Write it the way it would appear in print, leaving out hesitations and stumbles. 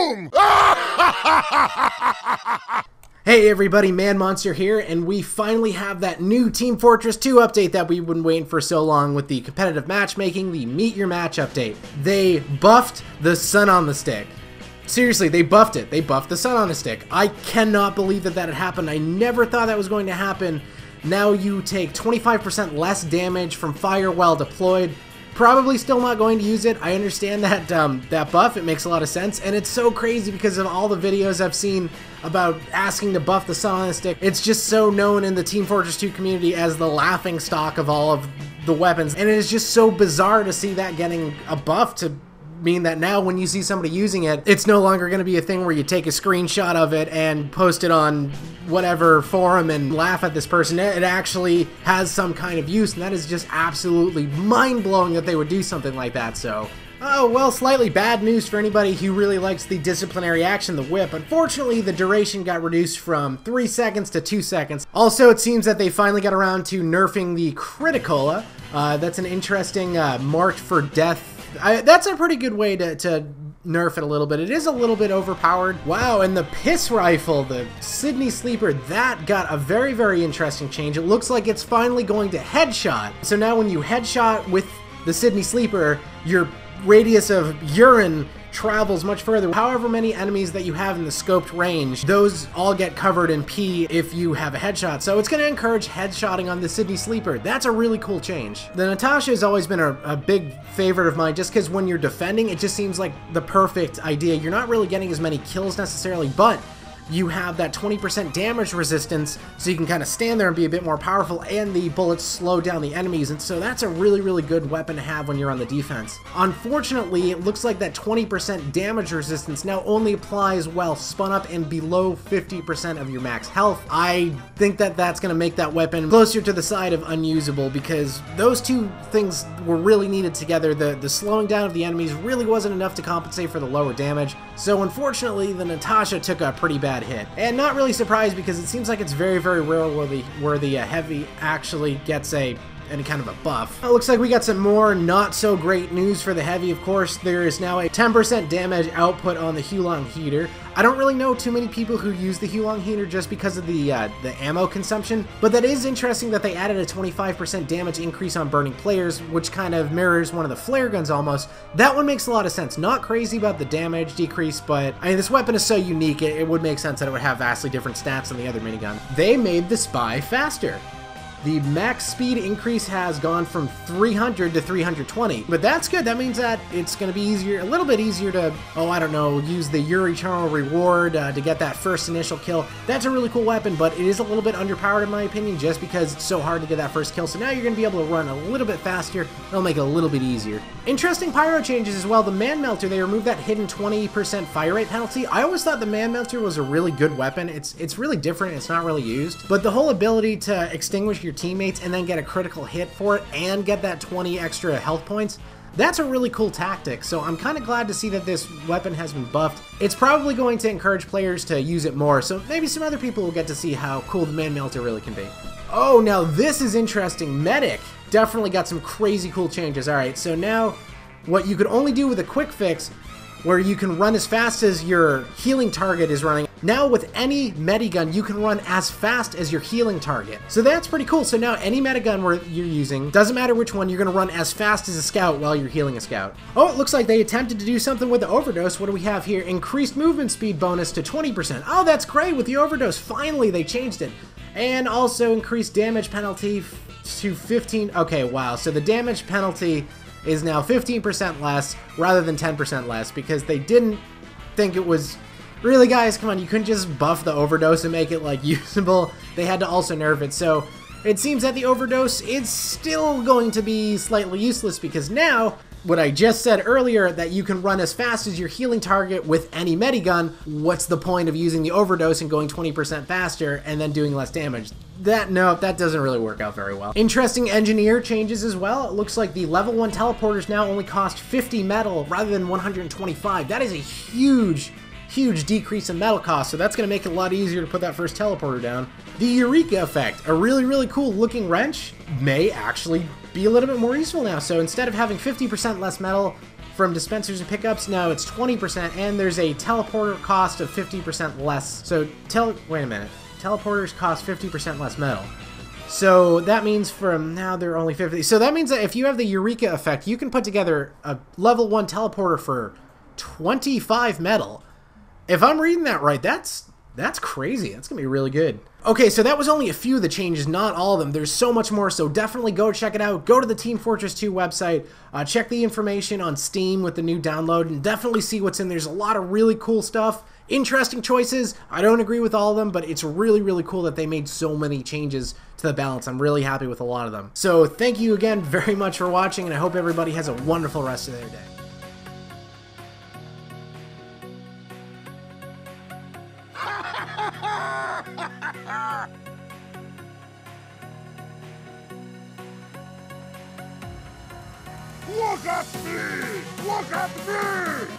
Boom! Hey everybody, ManMonster here, and we finally have that new Team Fortress 2 update that we've been waiting for so long with the competitive matchmaking, the Meet Your Match update. They buffed the sun on the stick. Seriously, they buffed it. They buffed the sun on the stick. I cannot believe that that had happened. I never thought that was going to happen. Now you take 25% less damage from fire while deployed. Probably still not going to use it. I understand that that buff. It makes a lot of sense, and it's so crazy because of all the videos I've seen about asking to buff the sun on the stick. It's just so known in the Team Fortress 2 community as the laughing stock of all of the weapons, and it is just so bizarre to see that getting a buff to mean that now when you see somebody using it, it's no longer going to be a thing where you take a screenshot of it and post it on whatever forum and laugh at this person. It actually has some kind of use, and that is just absolutely mind-blowing that they would do something like that. So oh, well, slightly bad news for anybody who really likes the disciplinary action, the whip. Unfortunately, the duration got reduced from 3 seconds to 2 seconds. Also, it seems that they finally got around to nerfing the critical. That's an interesting marked for death. That's a pretty good way to nerf it a little bit. It is a little bit overpowered. Wow, and the piss rifle, the Sydney Sleeper, that got a very, very interesting change. It looks like it's finally going to headshot. So now when you headshot with the Sydney Sleeper, your radius of urine travels much further. However many enemies that you have in the scoped range, those all get covered in P if you have a headshot. So it's going to encourage headshotting on the Sydney Sleeper. That's a really cool change. The Natasha has always been a big favorite of mine just because when you're defending, it just seems like the perfect idea. You're not really getting as many kills necessarily, but you have that 20% damage resistance, so you can kind of stand there and be a bit more powerful, and the bullets slow down the enemies, and so that's a really, really good weapon to have when you're on the defense. Unfortunately, it looks like that 20% damage resistance now only applies while spun up and below 50% of your max health. I think that that's going to make that weapon closer to the side of unusable, because those two things were really needed together. The slowing down of the enemies really wasn't enough to compensate for the lower damage, so unfortunately, the Natasha took a pretty bad hit. And not really surprised because it seems like it's very, very rare where the heavy actually gets any kind of a buff. It looks like we got some more not so great news for the heavy. Of course, there is now a 10% damage output on the Hulong heater. I don't really know too many people who use the Hulong heater just because of the ammo consumption, but that is interesting that they added a 25% damage increase on burning players, which kind of mirrors one of the flare guns almost. That one makes a lot of sense. Not crazy about the damage decrease, but I mean, this weapon is so unique, it would make sense that it would have vastly different stats than the other minigun. They made the Spy faster. The max speed increase has gone from 300 to 320, but that's good. That means that it's going to be easier, a little bit easier to, oh, I don't know, use the Your Eternal Reward to get that first initial kill. That's a really cool weapon, but it is a little bit underpowered in my opinion, just because it's so hard to get that first kill. So now you're going to be able to run a little bit faster. It'll make it a little bit easier. Interesting pyro changes as well. The ManMonster, they removed that hidden 20% fire rate penalty. I always thought the ManMonster was a really good weapon. It's really different. It's not really used, but the whole ability to extinguish your teammates and then get a critical hit for it and get that 20 extra health points, that's a really cool tactic. So I'm kind of glad to see that this weapon has been buffed. It's probably going to encourage players to use it more, so maybe some other people will get to see how cool the ManMonster really can be. Oh, now this is interesting. Medic definitely got some crazy cool changes. All right, so now what you could only do with a quick fix, where you can run as fast as your healing target is running. Now with any medigun, you can run as fast as your healing target. So that's pretty cool. So now any medigun you're using, doesn't matter which one, you're gonna run as fast as a scout while you're healing a scout. Oh, it looks like they attempted to do something with the overdose. What do we have here? Increased movement speed bonus to 20%. Oh, that's great with the overdose. Finally, they changed it. And also increased damage penalty to 15. Okay, wow. So the damage penalty is now 15% less rather than 10% less because they didn't think it was... Really, guys, come on, you couldn't just buff the overdose and make it, like, usable. They had to also nerf it, so it seems that the overdose is still going to be slightly useless because now, what I just said earlier, that you can run as fast as your healing target with any medigun, what's the point of using the overdose and going 20% faster and then doing less damage? No, that doesn't really work out very well. Interesting engineer changes as well. It looks like the level 1 teleporters now only cost 50 metal rather than 125. That is a huge decrease in metal cost, so that's going to make it a lot easier to put that first teleporter down. The Eureka effect, a really, really cool looking wrench, may actually be a little bit more useful now. So instead of having 50% less metal, from dispensers and pickups, no, it's 20%, and there's a teleporter cost of 50% less. So, wait a minute. Teleporters cost 50% less metal. So that means from now they're only 50. So that means that if you have the Eureka effect, you can put together a level 1 teleporter for 25 metal. If I'm reading that right, that's crazy. That's going to be really good. Okay, so that was only a few of the changes, not all of them. There's so much more, so definitely go check it out. Go to the Team Fortress 2 website. Check the information on Steam with the new download, and definitely see what's in there. There's a lot of really cool stuff. Interesting choices. I don't agree with all of them, but it's really, really cool that they made so many changes to the balance. I'm really happy with a lot of them. So thank you again very much for watching, and I hope everybody has a wonderful rest of their day. Look at me! Look at me!